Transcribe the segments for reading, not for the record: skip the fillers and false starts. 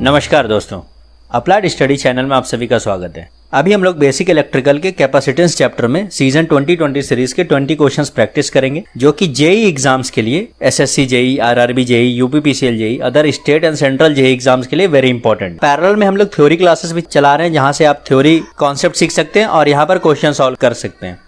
नमस्कार दोस्तों, applied study channel में आप सभी का स्वागत है। अभी हम लोग बेसिक इलेक्ट्रिकल के कैपेसिटेंस चैप्टर में सीजन 2020 सीरीज के 20 क्वेश्चंस प्रैक्टिस करेंगे, जो कि जेई एग्जाम्स के लिए, SSC JE, RRB JE, UPPCL JE, other state and central JE exams के लिए वेरी इंपॉर्टेंट। पैरेलल में हम लोग थ्योरी क्लासेस भी चला रहे हैं, जहां से आप थ्योरी कॉन्सेप्ट सीख सकते हैं और यहाँ पर क्वेश्चन सॉल्व कर सकते हैं।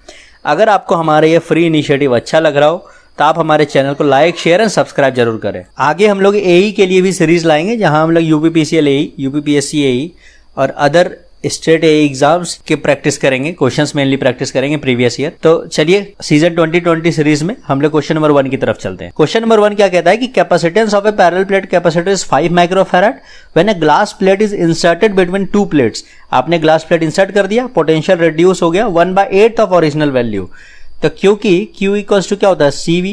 अगर आपको हमारा ये फ्री इनिशिएटिव अच्छा लग रहा हो तो आप हमारे चैनल को लाइक, शेयर एंड सब्सक्राइब जरूर करें। आगे हम लोग एई के लिए भी सीरीज लाएंगे, जहां हम लोग यूपीपीसीएल एई, यूपीपीएससी एई और अदर स्टेट एई एग्जाम्स के प्रैक्टिस करेंगे, क्वेश्चंस मेनली प्रैक्टिस करेंगे प्रीवियस ईयर। तो चलिए सीजन 2020 सीरीज में हम लोग क्वेश्चन नंबर 1 की तरफ चलते हैं। क्वेश्चन नंबर 1 क्या कहता है कि capacitance of A parallel plate capacitor is 5 microfarad when a glass plate is inserted between two plates. आपने ग्लास प्लेट इंसर्ट कर दिया, पोटेंशियल रिड्यूस हो गया 1/8 ऑफ ओरिजिनल वैल्यू। तो क्योंकि Q इक्वल्स टू क्या होता है, CV,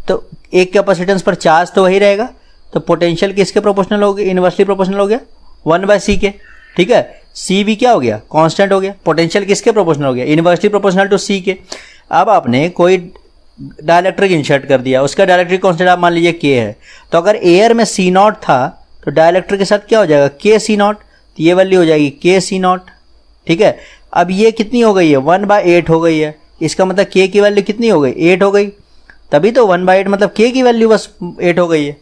तो एक कैपेसिटेंस पर चार्ज तो वही रहेगा, तो पोटेंशियल किसके प्रोपोर्शनल हो गया, इनवर्सली प्रोपोर्शनल हो गया 1/c के। ठीक है, CV क्या हो गया, कांस्टेंट हो गया। पोटेंशियल किसके प्रोपोर्शनल हो गया, इनवर्सली प्रोपोर्शनल टू C के। अब आपने कोई डाइलेक्ट्रिक इंसर्ट कर दिया, उसका डाइलेक्ट्रिक कांस्टेंट आप मान लीजिए K है, तो अगर एयर में C0 था तो डाइलेक्ट्रिक के साथ क्या हो जाएगा, KC0, तो ये वैल्यू हो जाएगी KC0। ठीक है, अब ये कितनी हो गई है, 1/8 हो गई है। इसका मतलब K की वैल्यू कितनी हो गई, 8 हो गई, तभी तो 1/8 मतलब K की वैल्यू बस 8 हो गई है।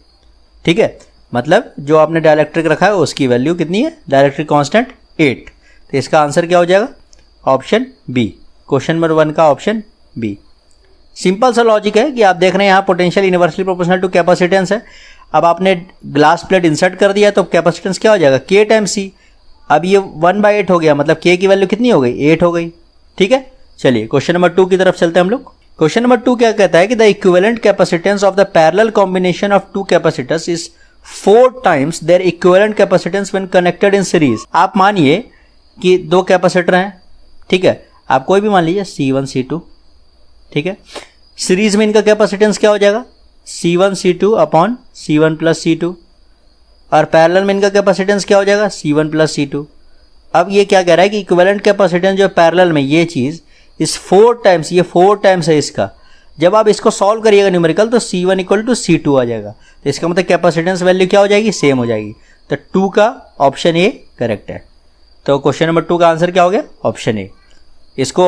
ठीक है, मतलब जो आपने डाइलेक्ट्रिक रखा है उसकी वैल्यू कितनी है, डाइलेक्ट्रिक कांस्टेंट 8। तो इसका आंसर क्या हो जाएगा, ऑप्शन बी। क्वेश्चन नंबर 1 का ऑप्शन बी। सिंपल सा लॉजिक है कि आप देख रहे हैं यहाँ potential inversely proportional to capacitance है। अब आपने ग्लास प्लेट इंसर्ट कर दिया तो कैपेसिटेंस क्या हो जाएगा, K टाइम्स C। अब ये 1/8 हो गया, मतलब K की वैल्यू कितनी हो गई, 8 हो गई। ठीक है, चलिए क्वेश्चन नंबर 2 की तरफ चलते हैं हम लोग। क्वेश्चन नंबर 2 क्या कहता है कि the equivalent capacitance of the parallel combination of two capacitors is 4 times their equivalent capacitance when connected in series. आप मानिए कि दो कैपेसिटर हैं, ठीक है, आप कोई भी मान लीजिए C1 C2। ठीक है, सीरीज में इनका कैपेसिटेंस क्या हो जाएगा, C1 C2 upon C1 plus C2, और पैरेलल में इनका कैपेसिटेंस क्या हो जाएगा, C1 प्लस C2। अब ये क्या कह रहा है कि इक्विवेलेंट कैपेसिटेंस जो पैरेलल में ये चीज़ इस 4 टाइम्स, ये 4 टाइम्स है इसका। जब आप इसको सॉल्व करिएगा न्यूमेरिकल तो C1 इक्वल टू C2 आ जाएगा, तो इसका मतलब कैपेसिटेंस वैल्यू क्या हो जाएगी, सेम हो जाएगी। तो 2 का ऑप्शन ए करेक्ट है। तो क्वेश्चन नंबर 2 का आंसर क्या हो गया, ऑप्शन ए। इसको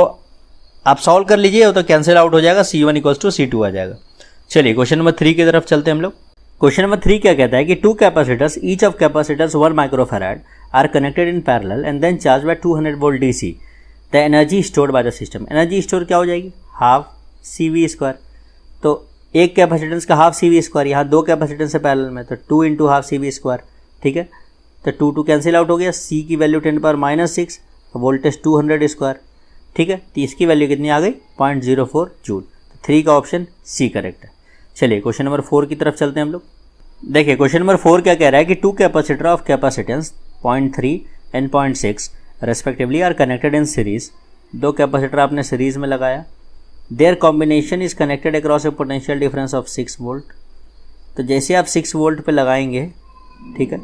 आप सॉल्व कर लीजिए तो कैंसिल आउट हो जाएगा, C1 इक्वल टू C2 आ जाएगा। चलिए क्वेश्चन नंबर 3 की तरफ चलते हैं हम लोग। क्वेश्चन नंबर 3 क्या कहता है कि two capacitors, each of capacitors 1 microfarad are connected in parallel and then charge by 200 volt DC। The energy stored by the system. Energy store क्या हो जाएगी, हाफ CV²। तो एक कैपेसिटेंस का हाफ CV², यहाँ दो कैपेसिटेंस है पैरेलल में, तो 2 × हाफ CV²। ठीक है, तो 2 कैंसिल आउट हो गया, C की वैल्यू 10⁻⁻⁶, वोल्टेज 200²। ठीक है, तो इसकी वैल्यू कितनी आ गई, 0.04 जूल। 3 का ऑप्शन सी करेक्ट है। चलिए क्वेश्चन नंबर 4 की तरफ चलते हैं हम लोग। देखिए क्वेश्चन नंबर 4 क्या कह रहा है कि two capacitor of capacitance 0.3 and 0.6 respectively are connected in series. दो कैपेसिटर आपने सीरीज में लगाया, their combination is connected across a potential difference of 6 volt. तो जैसे आप 6 वोल्ट पे लगाएंगे, ठीक है,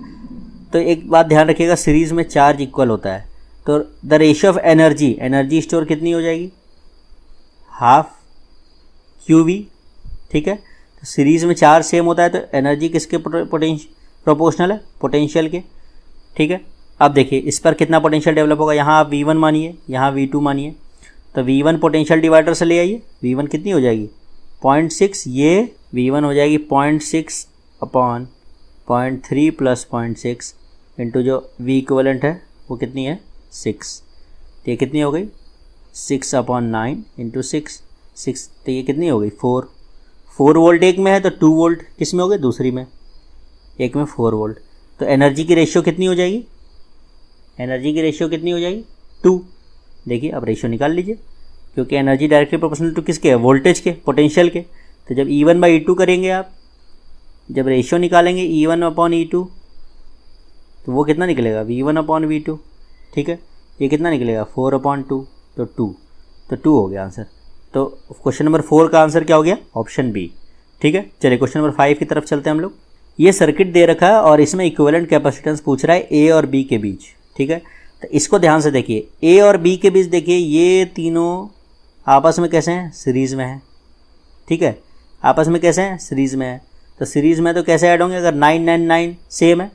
तो एक बात ध्यान रखिएगा, सीरीज में चार्ज इक्वल होता है, तो the ratio of energy, energy store कितनी हो जाएगी, हाफ QV। ठीक है, तो सीरीज में चार्ज सेम होता है तो एनर्जी किसके प्रोपोर्शनल है, पोटेंशियल के। ठीक है, अब देखिए इस पर कितना पोटेंशियल डेवलप होगा, यहाँ आप V1 मानिए, यहाँ V2 मानिए, तो V1 पोटेंशियल डिवाइडर से ले आइए, V1 कितनी हो जाएगी 0.6, ये V1 हो जाएगी 0.6 अपॉन 0.3 प्लस 0.6 इंटू जो V इक्विवेलेंट है वो कितनी है 6। तो ये कितनी हो गई 6/9 इंटू 6, तो ये कितनी हो गई 4 वोल्ट एक में है, तो 2 वोल्ट किस में हो गए, दूसरी में, एक में 4 वोल्ट। तो एनर्जी की रेशियो कितनी हो जाएगी, एनर्जी की रेशियो कितनी हो जाएगी 2। देखिए अब रेशियो निकाल लीजिए, क्योंकि एनर्जी डायरेक्टली प्रोपोर्शनल टू किसके है, वोल्टेज के, पोटेंशियल के। तो जब E1/E2 करेंगे आप, जब रेशियो निकालेंगे E1/E2, तो वो कितना निकलेगा, V1/V2। ठीक है, ये कितना निकलेगा 4/2, तो 2 हो गया आंसर। तो क्वेश्चन नंबर 4 का आंसर क्या हो गया, ऑप्शन बी। ठीक है, चलिए क्वेश्चन नंबर 5 की तरफ चलते हैं हम लोग। ये सर्किट दे रखा है और इसमें इक्विवेलेंट कैपेसिटेंस पूछ रहा है A और B के बीच। ठीक है, तो इसको ध्यान से देखिए, A और B के बीच देखिए ये तीनों आपस में कैसे हैं, सीरीज़ में है। ठीक है, आपस में कैसे हैं, सीरीज़ में है। तो सीरीज़ में तो कैसे ऐड होंगे, अगर 9 9 9 सेम है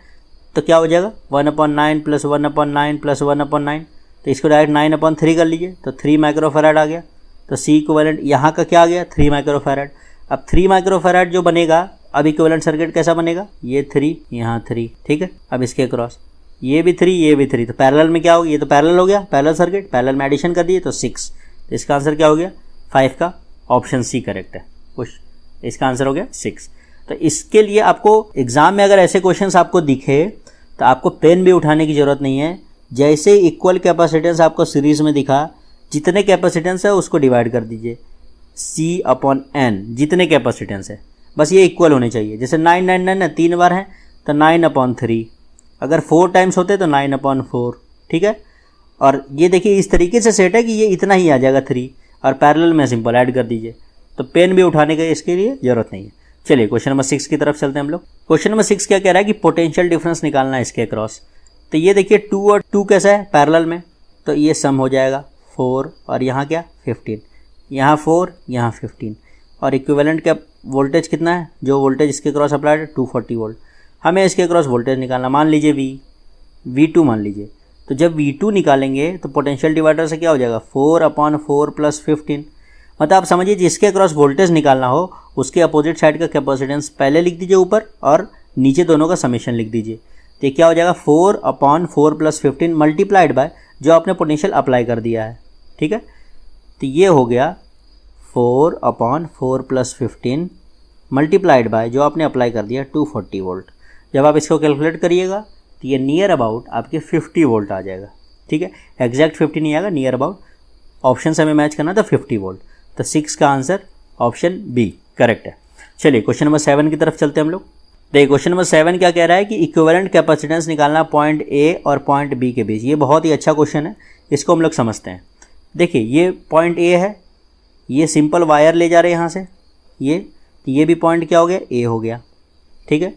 तो क्या हो जाएगा 1/9 + 1/9 + 1/9, तो इसको डायरेक्ट 9/3 कर लीजिए, तो 3 माइक्रोफैराड आ गया। तो सी इक्विवेलेंट यहाँ का क्या आ गया 3 माइक्रोफैराड। अब 3 माइक्रोफैराड जो बनेगा, अब इक्विवेलेंट सर्किट कैसा बनेगा, ये 3 यहाँ 3, ठीक है। अब इसके क्रॉस ये भी 3 ये भी 3, तो पैरेलल में क्या होगा, ये तो पैरेलल हो गया, पैरेलल सर्किट, पैरेलल में एडिशन कर दिए तो 6, तो इसका आंसर क्या हो गया 5 का ऑप्शन सी करेक्ट है। कुछ इसका आंसर हो गया 6। तो इसके लिए आपको एग्जाम में अगर ऐसे क्वेश्चंस आपको दिखे तो आपको पेन भी उठाने की ज़रूरत नहीं है। जैसे इक्वल कैपेसिटेंस आपको सीरीज़ में दिखा, जितने कैपेसिटेंस है उसको डिवाइड कर दीजिए C/n, जितने कैपेसिटेंस है बस ये इक्वल होने चाहिए। जैसे 999 है 3 बार है तो 9/3, अगर 4 टाइम्स होते तो 9/4, ठीक है। और ये देखिए इस तरीके से सेट है कि ये इतना ही आ जाएगा 3, और पैरेलल में सिंपल ऐड कर दीजिए, तो पेन भी उठाने का इसके लिए ज़रूरत नहीं है। चलिए क्वेश्चन नंबर 6 की तरफ चलते हैं हम लोग। क्वेश्चन नंबर 6 क्या कह रहा है कि पोटेंशियल डिफरेंस निकालना है इसके अक्रॉस। तो ये देखिए 2 और 2 कैसा है पैरेलल में, तो ये सम हो जाएगा 4 और यहाँ क्या 15, यहाँ 4 यहाँ 15, और इक्विवेलेंट का वोल्टेज कितना है, जो वोल्टेज इसके क्रॉस अप्लाइड है 240 वोल्ट। हमें इसके क्रॉस वोल्टेज निकालना, मान लीजिए V2 मान लीजिए। तो जब V2 निकालेंगे तो पोटेंशियल डिवाइडर से क्या हो जाएगा 4/4 + 15, मतलब आप समझिए जिसके क्रॉस वोल्टेज निकालना हो उसके अपोजिट साइड का कैपेसिटेंस पहले लिख दीजिए ऊपर, और नीचे दोनों का समेशन लिख दीजिए। तो क्या हो जाएगा 4/4 + 15 मल्टीप्लाइड बाय जो आपने पोटेंशियल अप्लाई कर दिया है, ठीक है। तो ये हो गया 4/4 + 15 मल्टीप्लाइड बाय जो आपने अप्लाई कर दिया 240 वोल्ट। जब आप इसको कैलकुलेट करिएगा तो ये नियर अबाउट आपके 50 वोल्ट आ जाएगा, ठीक है। एग्जैक्ट 50 नहीं आएगा, नियर अबाउट, ऑप्शन से हमें मैच करना था 50 वोल्ट। तो 6 का आंसर ऑप्शन बी करेक्ट है। चलिए क्वेश्चन नंबर 7 की तरफ चलते हैं हम लोग। देखिए क्वेश्चन नंबर 7 क्या कह रहा है कि इक्विवेलेंट कैपेसिटेंस निकालना पॉइंट ए और पॉइंट बी के बीच। ये बहुत ही अच्छा क्वेश्चन है, इसको हम लोग समझते हैं। देखिए ये पॉइंट ए है, ये सिंपल वायर ले जा रहे हैं यहाँ से, ये भी पॉइंट क्या हो गया ए हो गया, ठीक है।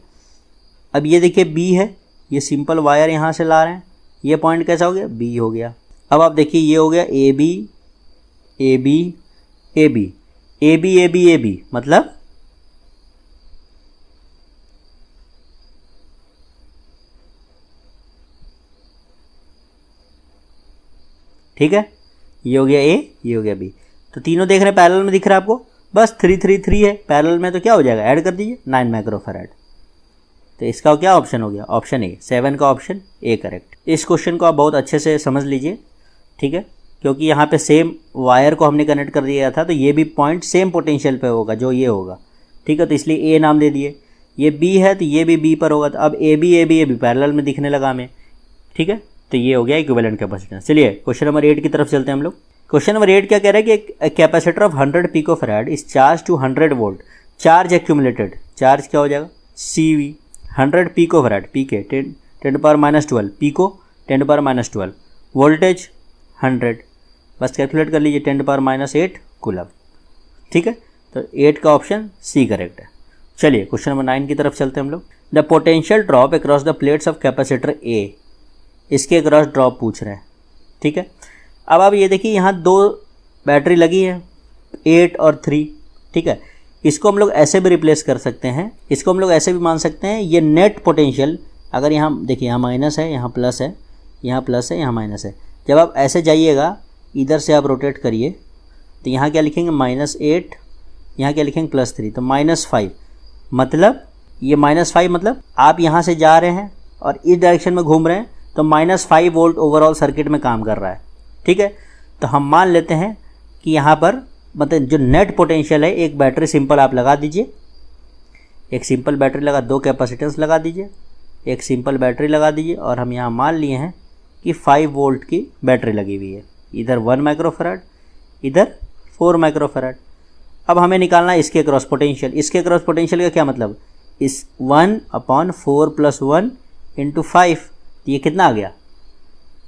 अब ये देखिए बी है, ये सिंपल वायर यहाँ से ला रहे हैं, ये पॉइंट कैसा हो गया बी हो गया। अब आप देखिए ये हो गया A B A B A B A B A B A B, मतलब ठीक है, ये हो गया ए ये हो गया बी। तो तीनों देख रहे हैं पैरेलल में दिख रहा है आपको, बस 3 3 3 है पैरेलल में, तो क्या हो जाएगा ऐड कर दीजिए 9 माइक्रोफैराड। तो इसका क्या ऑप्शन हो गया ऑप्शन ए, 7 का ऑप्शन ए करेक्ट। इस क्वेश्चन को आप बहुत अच्छे से समझ लीजिए, ठीक है, क्योंकि यहाँ पे सेम वायर को हमने कनेक्ट कर दिया था, तो ये भी पॉइंट सेम पोटेंशियल पे होगा जो ये होगा, ठीक है। तो इसलिए ए नाम दे दिए, ये बी है तो ये भी बी पर होगा। तो अब ए बी पैरेलल में दिखने लगा हमें, ठीक है। तो ये हो गया इक्विवेलेंट कैपेसिटेंस। चलिए क्वेश्चन नंबर 8 की तरफ चलते हैं हम लोग। क्वेश्चन नंबर 8 क्या कह रहा है कि capacitor of 100 picofarad is charge to 100 volt, charge accumulated, charge क्या हो जाएगा CV 100 पिकोफैराड, पीके 10⁻12 पिको 10⁻12, वोल्टेज 100, बस कैलकुलेट कर लीजिए 10⁻8 कूलम, ठीक है। तो 8 का ऑप्शन सी करेक्ट है। चलिए क्वेश्चन नंबर 9 की तरफ चलते हैं हम लोग। The potential drop across the plates of capacitor A, इसके अक्रॉस ड्रॉप पूछ रहे हैं, ठीक है। अब आप ये देखिए यहाँ 2 बैटरी लगी है 8 और 3, ठीक है। इसको हम लोग ऐसे भी रिप्लेस कर सकते हैं, इसको हम लोग ऐसे भी मान सकते हैं, ये नेट पोटेंशियल, अगर यहाँ देखिए यहाँ माइनस है यहाँ प्लस है, यहाँ प्लस है यहाँ माइनस है, जब आप ऐसे जाइएगा इधर से आप रोटेट करिए तो यहाँ क्या लिखेंगे -8, यहाँ क्या लिखेंगे +3, तो -5, मतलब ये -5 मतलब आप यहाँ से जा रहे हैं और इस डायरेक्शन में घूम रहे हैं, तो -5 वोल्ट ओवरऑल सर्किट में काम कर रहा है, ठीक है। तो हम मान लेते हैं कि यहाँ पर मतलब जो नेट पोटेंशियल है, एक बैटरी सिंपल आप लगा दीजिए, एक सिंपल बैटरी लगा, 2 कैपेसिटेंस लगा दीजिए, एक सिंपल बैटरी लगा दीजिए, और हम यहाँ मान लिए हैं कि 5 वोल्ट की बैटरी लगी हुई है, इधर 1 माइक्रोफैराड इधर 4 माइक्रोफैराड। अब हमें निकालना है इसके क्रॉस पोटेंशियल। इसके क्रॉस पोटेंशियल का क्या मतलब, इस 1/4 + 1 × 5, ये कितना आ गया,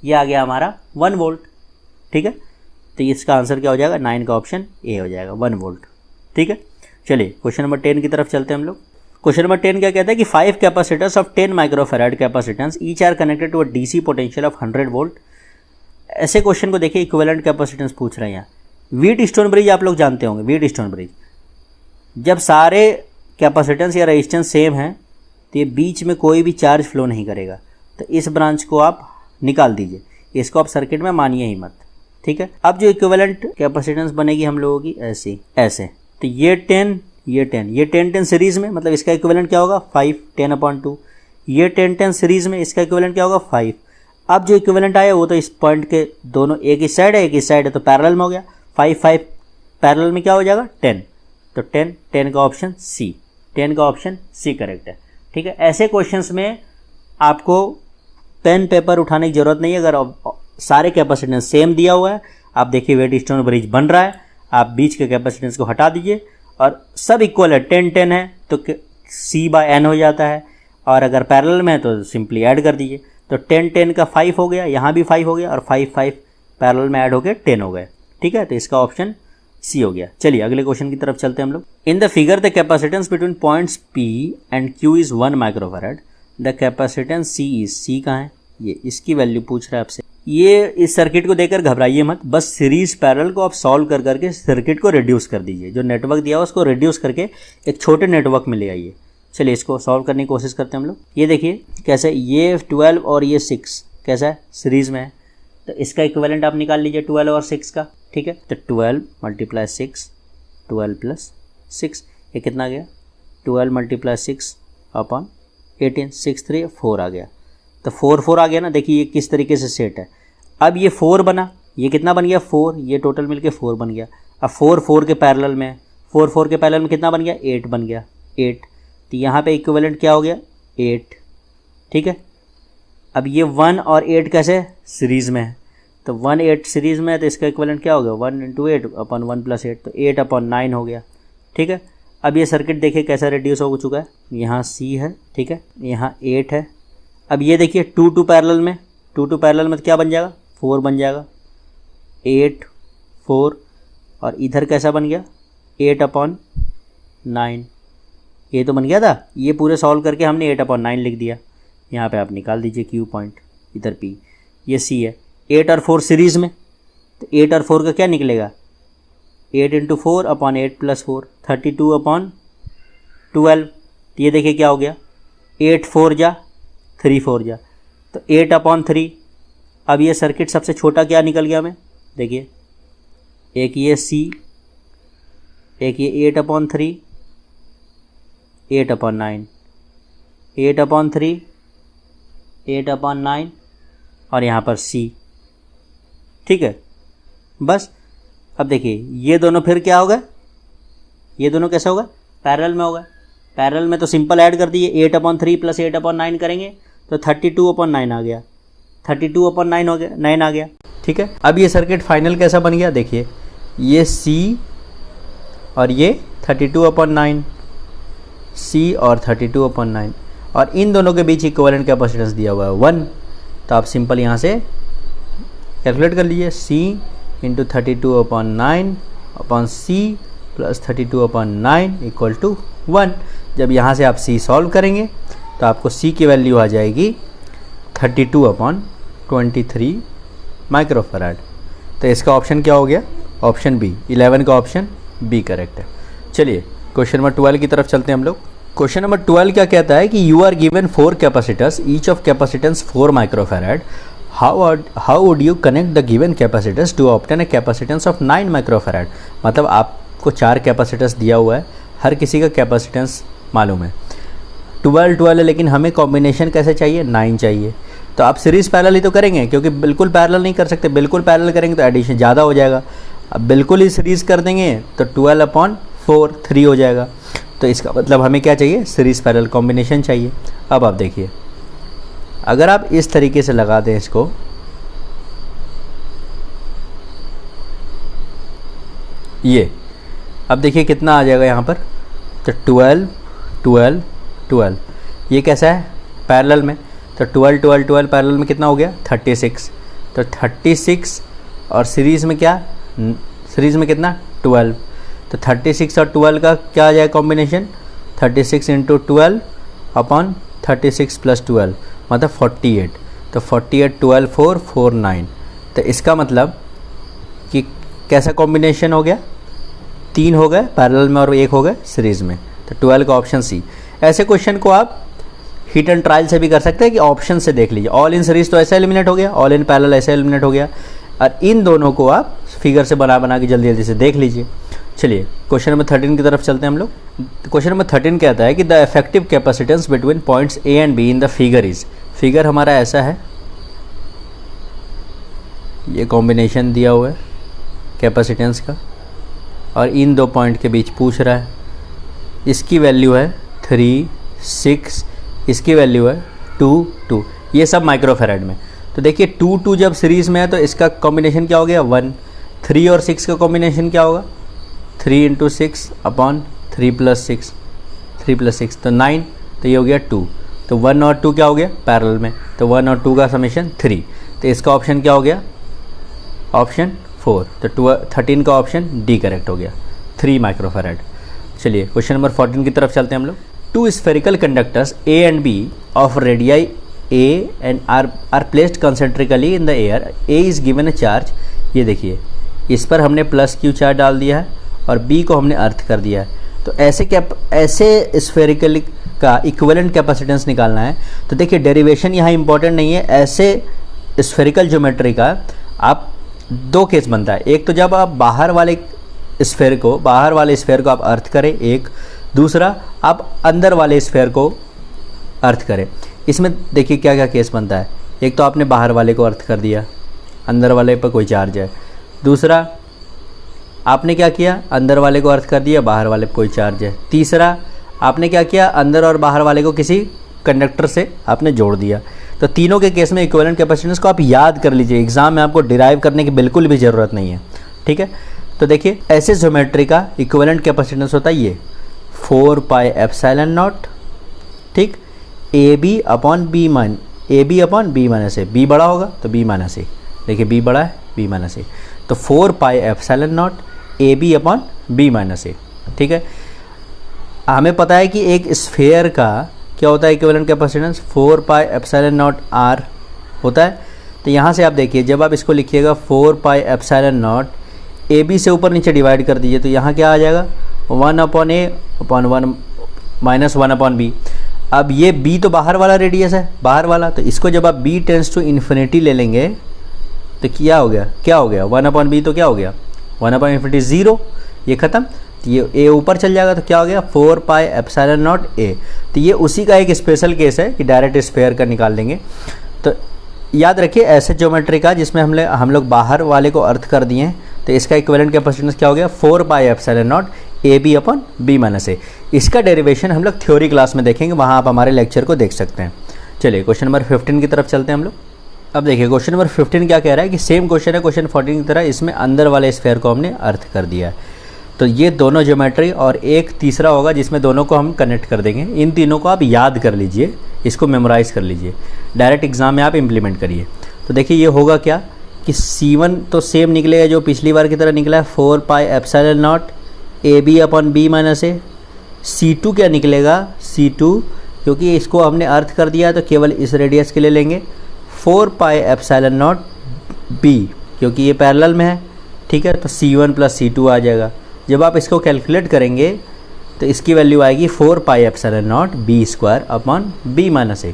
ये आ गया हमारा 1 वोल्ट, ठीक है। तो इसका आंसर क्या हो जाएगा 9 का ऑप्शन ए हो जाएगा 1 वोल्ट, ठीक है। चलिए क्वेश्चन नंबर 10 की तरफ चलते हैं हम लोग। क्वेश्चन नंबर 10 क्या कहता है कि 5 capacitors of 10 microfarad capacitance each are connected to a DC potential of 100 volt. ऐसे क्वेश्चन को देखिए इक्विवेलेंट कैपेसिटेंस पूछ रहे हैं यहाँ। व्हीटस्टोन ब्रिज आप लोग जानते होंगे, व्हीटस्टोन ब्रिज, जब सारे कैपेसिटेंस या रेजिस्टेंस सेम हैं तो ये बीच में कोई भी चार्ज फ्लो नहीं करेगा, तो इस ब्रांच को आप निकाल दीजिए, इसको आप सर्किट में मानिए ही मत, ठीक है। अब जो इक्विवेलेंट कैपेसिटेंस बनेगी हम लोगों की ऐसे, तो ये 10 ये 10 ये 10 सीरीज में, मतलब इसका इक्विवेलेंट क्या होगा 5 10/2, ये 10 सीरीज में, इसका इक्विवेलेंट क्या होगा 5। अब जो इक्विवेलेंट आया वो तो इस पॉइंट के दोनों एक ही साइड है एक ही साइड है, तो पैरेलल में हो गया 5 5 पैरेलल में क्या हो जाएगा 10, तो 10 का ऑप्शन सी, 10 का ऑप्शन सी करेक्ट है, ठीक है। ऐसे क्वेश्चंस में आपको पेन पेपर उठाने की जरूरत नहीं है। अगर सारे कैपेसिटेंस सेम दिया हुआ है, आप देखिए वेटस्टोन ब्रिज बन रहा है, आप बीच के कैपेसिटेंस को हटा दीजिए और सब इक्वल है 10 है तो C/N हो जाता है, और अगर पैरेलल में है तो सिंपली ऐड कर दीजिए, तो 10 का 5 हो गया, यहाँ भी 5 हो गया और 5 5 पैरेलल में ऐड हो गए 10 हो गए, ठीक है। तो इसका ऑप्शन सी हो गया। चलिए अगले क्वेश्चन की तरफ चलते हैं हम लोग। In the figure the capacitance between points P and Q is 1 microfarad, the capacitance C is, C कहाँ है, ये इसकी वैल्यू पूछ रहा है आपसे। ये इस सर्किट को देखकर घबराइए मत, बस सीरीज पैरेलल को आप सॉल्व कर करके सर्किट को रिड्यूस कर दीजिए, जो नेटवर्क दिया हुआ उसको रिड्यूस करके एक छोटे नेटवर्क में ले आइए। चलिए इसको सॉल्व करने की कोशिश करते हैं हम लोग। ये देखिए कैसे, ये 12 और ये 6 कैसा है सीरीज में है, तो इसका इक्विवेलेंट आप निकाल लीजिए 12 और 6 का, ठीक है। तो 12 × 6 12 + 6 ये कितना आ गया 12 × 6 अपॉन 18 6 3 4 आ गया, तो 4 4 आ गया ना। देखिए ये किस तरीके से सेट है। अब ये 4 बना, ये कितना बन गया 4, ये टोटल मिलके 4 बन गया। अब 4 4 के पैरेलल में, 4 4 के पैरेलल में कितना बन गया 8 बन गया 8, तो यहाँ पे इक्विवेलेंट क्या हो गया 8, ठीक है। अब ये 1 और 8 कैसे सीरीज़ में है, तो 1 8 सीरीज़ में है, तो इसका इक्विवेलेंट क्या हो गया 1 × 8 अपॉन 1 + 8, तो 8/9 हो गया, ठीक है। अब ये सर्किट देखिए कैसा रिड्यूस हो चुका है, यहाँ C है, ठीक है, यहाँ 8 है। अब ये देखिए 2 2 पैरेलल में, 2 2 पैरेलल में तो क्या बन जाएगा 4 बन जाएगा, 8 4, और इधर कैसा बन गया 8/9, ये तो बन गया था। ये पूरे सॉल्व करके हमने 8/9 लिख दिया, यहाँ पे आप निकाल दीजिए Q पॉइंट, इधर P, ये C है। 8 और 4 सीरीज़ में, तो 8 और 4 का क्या निकलेगा 8 × 4 अपॉन 8 + 4 32/12, तो ये देखिए क्या हो गया 8 4 जा 3 4 जा, तो 8/3। अब ये सर्किट सबसे छोटा क्या निकल गया हमें, देखिए एक ये C, एक ये 8/3 8/9 8/3 8/9 और यहाँ पर C, ठीक है। बस अब देखिए ये दोनों फिर क्या होगा, ये दोनों कैसे होगा पैरेलल में होगा। पैरेलल में तो सिंपल ऐड कर दिए 8/3 + 8/9 करेंगे तो 32/9 आ गया, 32/9 हो गया 9 आ गया, ठीक है। अब ये सर्किट फाइनल कैसा बन गया, देखिए ये C और ये 32/9, C और 32/9, और इन दोनों के बीच इक्विवेलेंट कैपेसिटेंस दिया हुआ है 1, तो आप सिंपल यहाँ से कैलकुलेट कर लीजिए C × 32/9 अपॉन C + 32/9 = 1। जब यहाँ से आप C सॉल्व करेंगे तो आपको C की वैल्यू आ जाएगी 32/23 माइक्रोफैराड। तो इसका ऑप्शन क्या हो गया, ऑप्शन बी, 11 का ऑप्शन बी करेक्ट है। चलिए क्वेश्चन नंबर 12 की तरफ चलते हैं हम लोग। क्वेश्चन नंबर 12 क्या कहता है कि you are given 4 capacitors, each of capacitance 4 microfarad, how would you connect the given capacitors to obtain a capacitance of 9 microfarad. मतलब आपको 4 कैपेसिटर्स दिया हुआ है, हर किसी का कैपेसिटेंस मालूम है, 12 है, लेकिन हमें कॉम्बिनेशन कैसे चाहिए 9 चाहिए। तो आप सीरीज़ पैरेलल ही तो करेंगे, क्योंकि बिल्कुल पैरेलल नहीं कर सकते, बिल्कुल पैरेलल करेंगे तो एडिशन ज़्यादा हो जाएगा। अब बिल्कुल ही सीरीज़ कर देंगे तो 12/4 3 हो जाएगा। तो इसका मतलब हमें क्या चाहिए, सीरीज़ पैरेलल कॉम्बिनेशन चाहिए। अब आप देखिए अगर आप इस तरीके से लगा दें इसको, ये अब देखिए कितना आ जाएगा यहाँ पर, तो 12 12 12, ये कैसा है पैरेलल में, तो 12 12 12 पैरेलल में कितना हो गया 36, तो 36 और सीरीज़ में क्या, सीरीज़ में कितना 12, तो 36 और 12 का क्या आ जाएगा कॉम्बिनेशन, 36 × 12 अपॉन 36 + 12 मतलब 48, तो 48 12 4 4 9। तो इसका मतलब कि कैसा कॉम्बिनेशन हो गया, 3 हो गए पैरेलल में और 1 हो गए सीरीज़ में, तो 12 का ऑप्शन सी। ऐसे क्वेश्चन को आप हिट एंड ट्रायल से भी कर सकते हैं कि ऑप्शन से देख लीजिए। ऑल इन सीरीज तो ऐसा एलिमिनेट हो गया, ऑल इन पैरेलल ऐसा एलिमिनेट हो गया, और इन दोनों को आप फिगर से बना के जल्दी जल्दी से देख लीजिए। चलिए क्वेश्चन नंबर 13 की तरफ चलते हैं हम लोग। क्वेश्चन नंबर 13 कहता है कि the effective capacitance between points A and be in the figure is, figure हमारा ऐसा है, ये कॉम्बिनेशन दिया हुआ है कैपेसिटेंस का, और इन दो पॉइंट के बीच पूछ रहा है। इसकी वैल्यू है 3, 6, इसकी वैल्यू है 2, 2, ये सब माइक्रोफेराड में। तो देखिए 2, 2 जब सीरीज़ में है तो इसका कॉम्बिनेशन क्या हो गया 1, 3 और 6 का कॉम्बिनेशन क्या होगा 3 × 6 अपॉन 3 + 6, 3 + 6 तो 9, तो ये हो गया 2, तो 1 और 2 क्या हो गया पैरेलल में, तो 1 और 2 का समेशन 3, तो इसका ऑप्शन क्या हो गया ऑप्शन 4, तो 13 का ऑप्शन डी करेक्ट हो गया 3 माइक्रोफेराड। चलिए क्वेश्चन नंबर 14 की तरफ चलते हैं हम लोग। 2 spherical conductors A and B of radii A and are placed concentrically in the air. A is given a charge, ये देखिए इस पर हमने +q चार्ज डाल दिया है और B को हमने अर्थ कर दिया है। तो ऐसे स्फेरिकल का इक्विवेलेंट कैपेसिटेंस निकालना है। तो देखिए डेरिवेशन यहाँ इंपॉर्टेंट नहीं है, ऐसे स्फेरिकल ज्योमेट्री का आप दो केस बनता है। एक तो जब आप बाहर वाले स्फेयर को आप अर्थ करें, एक दूसरा आप अंदर वाले स्फेयर को अर्थ करें। इसमें देखिए क्या क्या केस बनता है। एक तो आपने बाहर वाले को अर्थ कर दिया, अंदर वाले पर कोई चार्ज है। दूसरा आपने क्या किया, अंदर वाले को अर्थ कर दिया, बाहर वाले पर कोई चार्ज है। तीसरा आपने क्या किया, अंदर और बाहर वाले को किसी कंडक्टर से आपने जोड़ दिया। तो तीनों के केस में इक्विवेलेंट कैपेसिटेंस को आप याद कर लीजिए, एग्जाम में आपको डिराइव करने की बिल्कुल भी ज़रूरत नहीं है, ठीक है। तो देखिए ऐसे ज्योमेट्री का इक्विवेलेंट कैपेसिटेंस होता है ये 4πε0, ठीक, AB अपॉन B माइनस ए, B बड़ा होगा तो B माइनस ए, देखिए B बड़ा है B माइनस ए, तो 4πε0 AB upon B minus A, ठीक है। हमें पता है कि एक स्फेयर का क्या होता है इक्विवेलेंट कैपेसिटेंस 4πε0 R होता है। तो यहाँ से आप देखिए जब आप इसको लिखिएगा 4πε0 AB से ऊपर नीचे डिवाइड कर दीजिए, तो यहाँ क्या आ जाएगा 1/a अपॉन 1 माइनस 1/b। अब ये B तो बाहर वाला रेडियस है, बाहर वाला, तो इसको जब आप B टेंड्स टू इन्फिनिटी ले लेंगे तो क्या हो गया 1/b, तो क्या हो गया 1/∞ 0, ये ख़त्म। तो ये A ऊपर चल जाएगा तो क्या हो गया 4πε0 A। तो ये उसी का एक स्पेशल केस है कि डायरेक्ट स्फेयर का निकाल देंगे। तो याद रखिए ऐसे ज्योमेट्री का जिसमें हम लोग बाहर वाले को अर्थ कर दिए हैं, तो इसका इक्विवेलेंट कैपेसिटेंस क्या हो गया 4πε0 AB अपॉन B माइनस ए। इसका डेरिवेशन हम लोग थ्योरी क्लास में देखेंगे, वहाँ आप हमारे लेक्चर को देख सकते हैं। चलिए क्वेश्चन नंबर 15 की तरफ चलते हैं हम लोग। अब देखिए क्वेश्चन नंबर 15 क्या कह रहा है कि सेम क्वेश्चन है क्वेश्चन 14 की तरह, इसमें अंदर वाले स्फेयर को हमने अर्थ कर दिया है। तो ये दोनों ज्योमेट्री और एक तीसरा होगा जिसमें दोनों को हम कनेक्ट कर देंगे। इन तीनों को आप याद कर लीजिए, इसको मेमोराइज़ कर लीजिए, डायरेक्ट एग्जाम में आप इम्प्लीमेंट करिए। तो देखिए ये होगा क्या कि C1 तो सेम निकलेगा जो पिछली बार की तरह निकला है 4πε0 AB अपॉन B माइनस ए। C2 क्या निकलेगा, C2 क्योंकि इसको हमने अर्थ कर दिया तो केवल इस रेडियस के लिए लेंगे 4πε0 B, क्योंकि ये पैरेलल में है, ठीक है। तो C1 + C2 आ जाएगा। जब आप इसको कैलकुलेट करेंगे तो इसकी वैल्यू आएगी 4πε0 B² अपॉन B माइनस ए।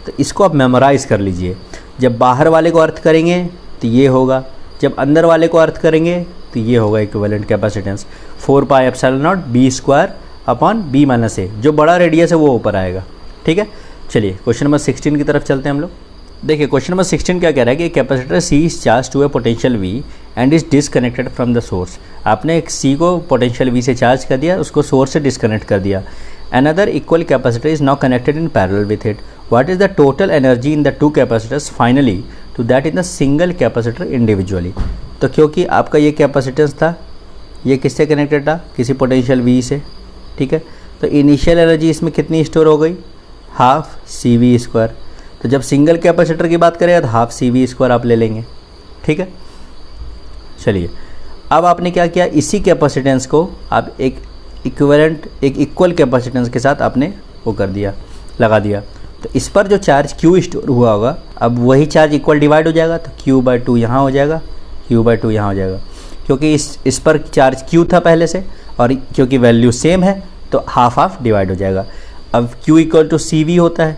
तो इसको आप मेमोराइज़ कर लीजिए। जब बाहर वाले को अर्थ करेंगे तो ये होगा, जब अंदर वाले को अर्थ करेंगे तो ये होगा equivalent capacitance 4πε0 B² upon B minus A. जो बड़ा रेडियस है वो ऊपर आएगा, ठीक है। चलिए क्वेश्चन नंबर 16 की तरफ चलते हैं हम लोग। देखिए क्वेश्चन नंबर 16 क्या कह रहा है कि capacitor C is charge to a potential V and is disconnected from the source. आपने एक C को पोटेंशियल V से चार्ज कर दिया, उसको सोर्स से डिसकनेक्ट कर दिया। Another equal capacitor is now connected in parallel with it. What is the total energy in the two capacitors finally to that in the single capacitor individually. तो क्योंकि आपका ये कैपेसिटेंस था, ये किससे कनेक्टेड था, किसी पोटेंशियल V से, ठीक है। तो इनिशियल एनर्जी इसमें कितनी स्टोर हो गई, हाफ CV²। तो जब सिंगल कैपेसिटर की बात करें तो हाफ CV² आप ले लेंगे, ठीक है। चलिए अब आपने क्या किया, इसी कैपेसिटेंस को आप एक इक्वल कैपेसिटेंस के साथ आपने वो कर दिया, लगा दिया। तो इस पर जो चार्ज Q स्टोर हुआ होगा, अब वही चार्ज इक्वल डिवाइड हो जाएगा, तो Q/2 यहाँ हो जाएगा, Q/2 यहाँ हो जाएगा, क्योंकि इस पर चार्ज Q था पहले से, और क्योंकि वैल्यू सेम है तो हाफ डिवाइड हो जाएगा। अब Q = CV होता है,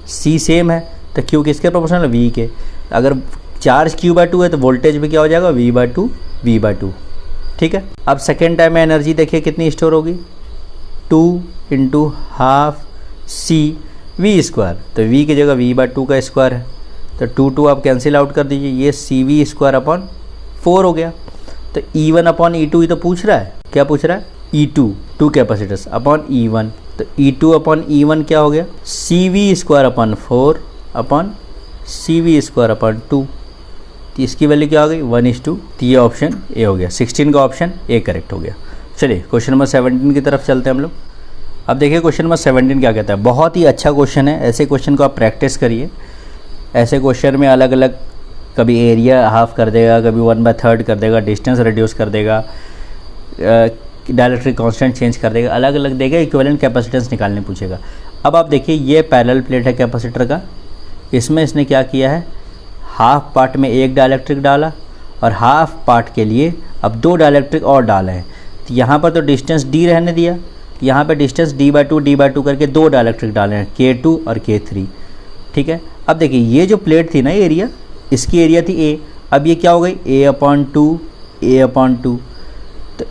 C सेम है तो Q किसके प्रोपोर्शनल है, V के। अगर चार्ज Q/2 है तो वोल्टेज भी क्या हो जाएगा, V/2। ठीक है। अब सेकेंड टाइम में एनर्जी देखिए कितनी स्टोर होगी, 2 × हाफ CV²। तो V की जगह V/2 का स्क्वायर है, तो 2 आप कैंसिल आउट कर दीजिए, ये CV²/4 हो गया। तो E1/E2 ही तो पूछ रहा है, क्या पूछ रहा है, E2 2 कैपेसिटर्स अपॉन E1। तो E2/E1 क्या हो गया, CV²/4 अपॉन CV²/2। तो इसकी वैल्यू क्या हो गई, 1:2। तो ये ऑप्शन ए हो गया, 16 का ऑप्शन ए करेक्ट हो गया। चलिए क्वेश्चन नंबर 17 की तरफ चलते हैं हम लोग। अब देखिए क्वेश्चन नंबर 17 क्या कहता है। बहुत ही अच्छा क्वेश्चन है, ऐसे क्वेश्चन को आप प्रैक्टिस करिए। ऐसे क्वेश्चन में अलग अलग, कभी एरिया हाफ कर देगा, कभी 1/3 कर देगा, डिस्टेंस रिड्यूस कर देगा, डायलेक्ट्रिक कांस्टेंट चेंज कर देगा, अलग अलग देगा, इक्विवेलेंट कैपेसिटेंस निकालने पूछेगा। अब आप देखिए ये पैरेलल प्लेट है कैपेसिटर का, इसमें इसने क्या किया है, हाफ पार्ट में एक डायलेक्ट्रिक डाला और हाफ पार्ट के लिए अब 2 डायलेक्ट्रिक और डाले हैं। तो यहाँ पर तो डिस्टेंस d रहने दिया, यहाँ पे डिस्टेंस d/2 करके 2 डायलेक्ट्रिक डाले हैं, K2 और K3। ठीक है। अब देखिए ये जो प्लेट थी ना एरिया, इसकी एरिया थी A, अब ये क्या हो गई, A/2। तो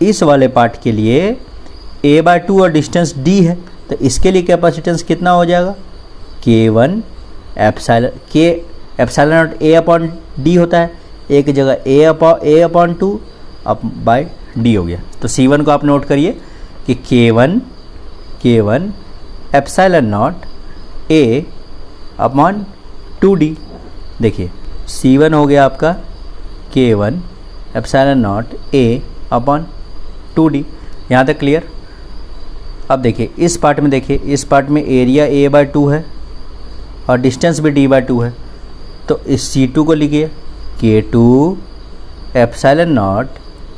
इस वाले पार्ट के लिए A/2 और डिस्टेंस d है, तो इसके लिए कैपेसिटेंस कितना हो जाएगा, K1 एप्सिलॉन नॉट A/d होता है, एक जगह A/2 अब बाय d हो गया। तो C1 को आप नोट करिए कि K1 एप्सिलॉन नॉट A/2d। देखिए C1 हो गया आपका K1 एप्सिलॉन नॉट A/2d। यहाँ तक क्लियर। अब देखिए इस पार्ट में, देखिए इस पार्ट में एरिया A/2 है और डिस्टेंस भी d/2 है, तो इस C2 को लिखिए K2 एप्सिलॉन नॉट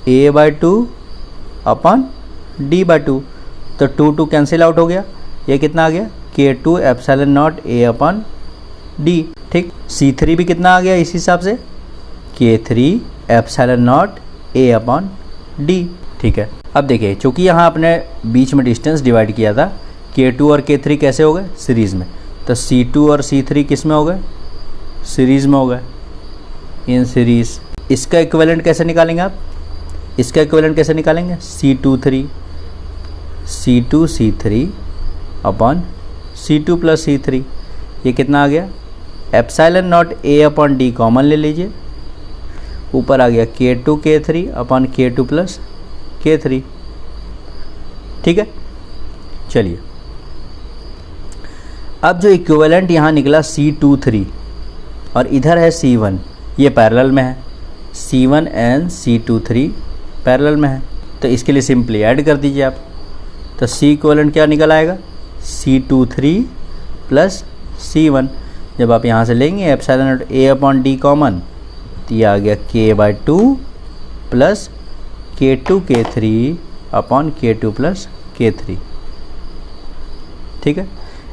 A/2/d/2। तो 2 कैंसिल आउट हो गया, ये कितना आ गया, K2 एप्सिलॉन नॉट A/d। ठीक। C3 भी कितना आ गया इस हिसाब से, K3 एप्सिलॉन नॉट A/d। ठीक है। अब देखिए चूँकि यहाँ आपने बीच में डिस्टेंस डिवाइड किया था, K2 और K3 कैसे हो गए, सीरीज़ में। तो C2 और C3 किस में हो गए, सीरीज़ में हो गए, इन सीरीज़। इसका इक्विवेलेंट कैसे निकालेंगे आप, इसका इक्विवेलेंट कैसे निकालेंगे, C2 अपॉन C2 + C3। ये कितना आ गया, एप्सिलॉन नॉट A/d कॉमन ले लीजिए, ऊपर आ गया K2 K3 upon K2 + K3। ठीक है। चलिए अब जो इक्विवेलेंट यहाँ निकला C23 और इधर है C1, ये पैरेलल में है, C1 एंड C23 पैरेलल में है, तो इसके लिए सिंपली ऐड कर दीजिए आप। तो C इक्विवेलेंट क्या निकल आएगा, C23 + C1। जब आप यहाँ से लेंगे एप्सिलॉन नॉट A/d कॉमन, तो ये आ गया K/2 + K2 K3 upon K2 + K3। ठीक है।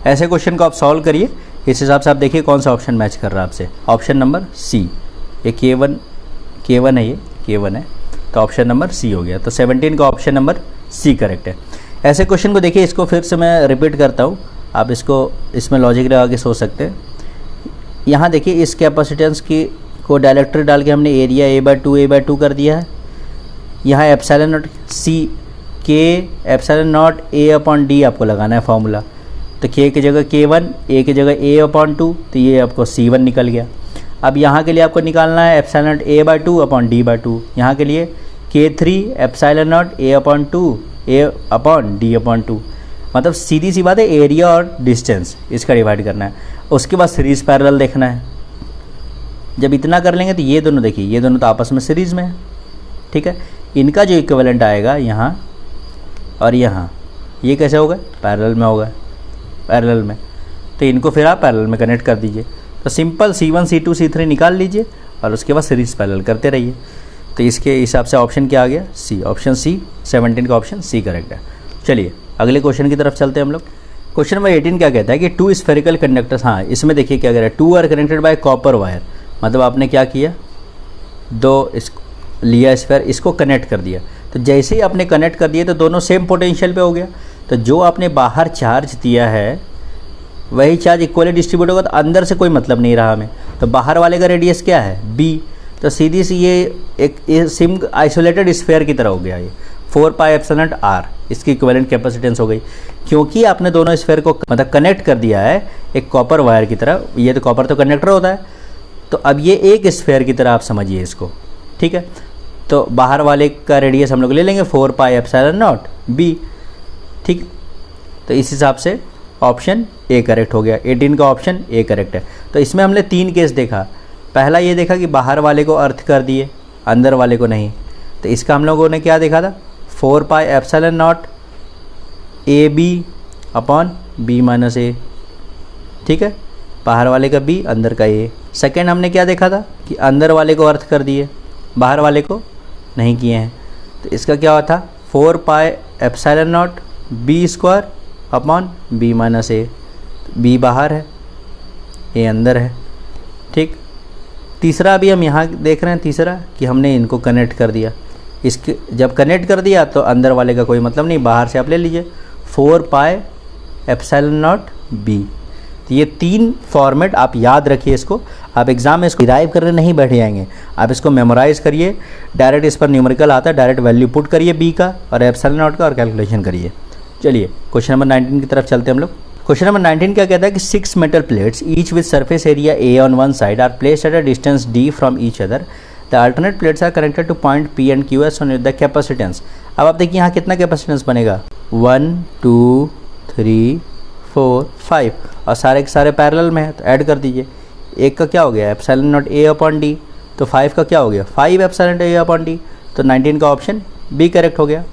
ऐसे क्वेश्चन को आप सॉल्व करिए, इस हिसाब से आप देखिए कौन सा ऑप्शन मैच कर रहा है आपसे। ऑप्शन नंबर सी, ये K1 है, ये K1 है, तो ऑप्शन नंबर सी हो गया। तो 17 का ऑप्शन नंबर सी करेक्ट है। ऐसे क्वेश्चन को देखिए, इसको फिर से मैं रिपीट करता हूँ, आप इसको इसमें लॉजिक लगा के सोच सकते हैं। यहाँ देखिए इस कैपेसिटेंस की को डायलेक्ट्रिक डाल के हमने एरिया A/2 कर दिया है। यहाँ epsilon not K epsilon not A/d आपको लगाना है फॉर्मूला। तो K की जगह K1, A की जगह A/2, तो ये आपको C1 निकल गया। अब यहाँ के लिए आपको निकालना है एप्सिलॉन नॉट A/2/d/2। यहाँ के लिए K3 एप्सिलॉन नॉट A/d/2। मतलब सीधी सी बात है, एरिया और डिस्टेंस इसका डिवाइड करना है। उसके बाद सीरीज़ पैरेलल देखना है। जब इतना कर लेंगे तो ये दोनों देखिए, ये दोनों तो आपस में सीरीज़ में है। ठीक है। इनका जो इक्विवेलेंट आएगा यहाँ और यहाँ, ये कैसे होगा, पैरेलल में होगा, पैरेलल में। तो इनको फिर आप पैरेलल में कनेक्ट कर दीजिए। तो सिंपल C1 C2 C3 निकाल लीजिए और उसके बाद सीरीज़ पैरेलल करते रहिए। तो इसके हिसाब से ऑप्शन क्या आ गया, सी। ऑप्शन सी, 17 का ऑप्शन सी करेक्ट है। चलिए अगले क्वेश्चन की तरफ चलते हैं हम लोग। क्वेश्चन नंबर 18 क्या कहता है कि 2 स्फेरिकल कंडक्टर्स, हाँ इसमें देखिए क्या कह रहा है, 2 are connected by copper wire. मतलब आपने क्या किया, 2 लिया स्फेयर, इसको कनेक्ट कर दिया। तो जैसे ही आपने कनेक्ट कर दिया तो दोनों सेम पोटेंशियल पे हो गया। तो जो आपने बाहर चार्ज दिया है वही चार्ज इक्वली डिस्ट्रीब्यूट होगा तो अंदर से कोई मतलब नहीं रहा हमें। तो बाहर वाले का रेडियस क्या है, b, तो सीधी सी ये एक सिम आइसोलेटेड स्फेयर की तरह हो गया। ये 4 पाई एप्सिलॉन r इसकी इक्विवेलेंट कैपेसिटेंस हो गई, क्योंकि आपने दोनों स्फेयर को मतलब कनेक्ट कर दिया है एक कॉपर वायर की तरह। ये तो कॉपर तो कंडक्टर होता है, तो अब ये एक स्फेयर की तरह आप समझिए इसको, ठीक है। तो बाहर वाले का रेडियस हम लोग ले लेंगे 4 पाई एप्सिलॉन नॉट b, ठीक। तो इस हिसाब से ऑप्शन ए करेक्ट हो गया। 18 का ऑप्शन ए करेक्ट है। तो इसमें हमने 3 केस देखा। पहला ये देखा कि बाहर वाले को अर्थ कर दिए, अंदर वाले को नहीं। तो इसका हम लोगों ने क्या देखा था, 4 pi epsilon naught A B upon B minus A, ठीक है। बाहर वाले का बी, अंदर का ए। सेकेंड हमने क्या देखा था कि अंदर वाले को अर्थ कर दिए, बाहर वाले को नहीं किए हैं। तो इसका क्या हुआ था, 4 pi epsilon naught B square upon B minus A. B बाहर है, ए अंदर है, ठीक। तीसरा भी हम यहाँ देख रहे हैं, तीसरा कि हमने इनको कनेक्ट कर दिया। इसके जब कनेक्ट कर दिया तो अंदर वाले का कोई मतलब नहीं, बाहर से आप ले लीजिए 4 पाई एप्सिलॉन नॉट बी। तो ये 3 फॉर्मेट आप याद रखिए इसको। आप एग्जाम में इसको डिराइव करने नहीं बैठ जाएंगे, आप इसको मेमोराइज करिए। डायरेक्ट इस पर न्यूमेरिकल आता है, डायरेक्ट वैल्यू पुट करिए बी का और एप्सिलॉन नॉट का और कैलकुलेशन करिए। चलिए क्वेश्चन नंबर 19 की तरफ चलते हैं हम लोग। क्वेश्चन नंबर 19 क्या कहता है कि 6 metal plates each with surface area A on one side are placed at a distance D from each other. The alternate plates are connected to point P and Q S on the capacitance. अब आप देखिए यहाँ कितना capacitance बनेगा, 1 2 3 4 5 और सारे के सारे पैरेलल में है, तो ऐड कर दीजिए। एक का क्या हो गया, एप्सिलॉन नॉट ए अपॉन डी, तो 5 का क्या हो गया, 5 एप्सिलॉन ए अपॉन डी। तो 19 का ऑप्शन बी करेक्ट हो गया,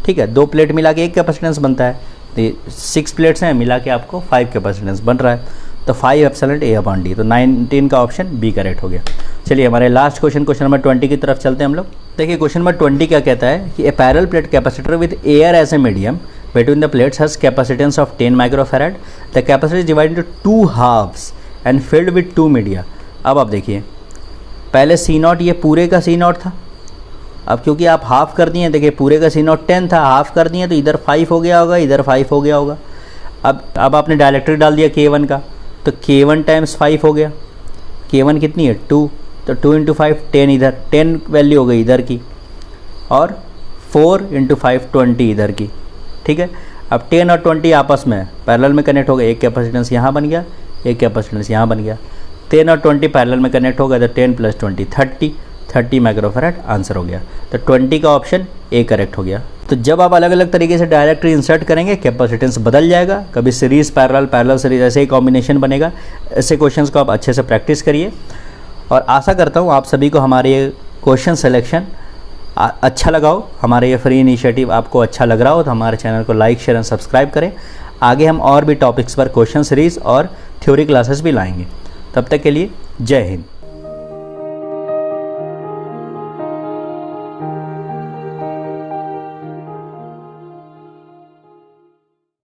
ठीक है। 2 प्लेट मिला के 1 कैपेसिटेंस बनता है, तो 6 प्लेट्स हैं मिला के आपको 5 कैपेसिटेंस बन रहा है, तो 5 एप्सिलॉन ए अपॉन डी। तो 19 का ऑप्शन बी करेक्ट हो गया। चलिए हमारे लास्ट क्वेश्चन नंबर 20 की तरफ चलते हैं हम लोग। देखिए क्वेश्चन नंबर 20 क्या कहता है कि a parallel plate capacitor with air as a medium between the plates has capacitance of 10 microfarad. The capacitor is divided into 2 halves and filled with 2 media. अब आप देखिए पहले C0 ये पूरे का C0 था, अब क्योंकि आप हाफ कर दिए, देखिए पूरे का C0 10 था, हाफ कर दिए तो इधर 5 हो गया होगा, इधर 5 हो गया होगा। अब आपने डायरेक्ट्रिक डाल दिया K1 का, तो K1 टाइम्स 5 हो गया। K1 कितनी है 2, तो 2 इंटू 5 10, इधर 10 वैल्यू हो गई इधर की, और 4 इंटू 5 20 इधर की, ठीक है। अब 10 और 20 आपस में पैरेलल में कनेक्ट हो गए, एक कैपेसिटेंस यहाँ बन गया, एक कैपेसिटेंस यहाँ बन गया। 10 और 20 पैरेलल में कनेक्ट हो गए, तो 10 + 20 30 माइक्रोफैराड आंसर हो गया। तो 20 का ऑप्शन ए करेक्ट हो गया। तो जब आप अलग अलग तरीके से डायरेक्टली इंसर्ट करेंगे कैपेसिटेंस बदल जाएगा, कभी सीरीज पैरेलल सीरीज ऐसे ही कॉम्बिनेशन बनेगा। ऐसे क्वेश्चंस को आप अच्छे से प्रैक्टिस करिए और आशा करता हूँ आप सभी को हमारे ये क्वेश्चन सिलेक्शन अच्छा लगा हो, हमारे ये फ्री इनिशिएटिव आपको अच्छा लग रहा हो तो हमारे चैनल को लाइक शेयर एंड सब्सक्राइब करें। आगे हम और भी टॉपिक्स पर क्वेश्चन सीरीज और थ्योरी क्लासेस भी लाएंगे। तब तक के लिए जय हिंद।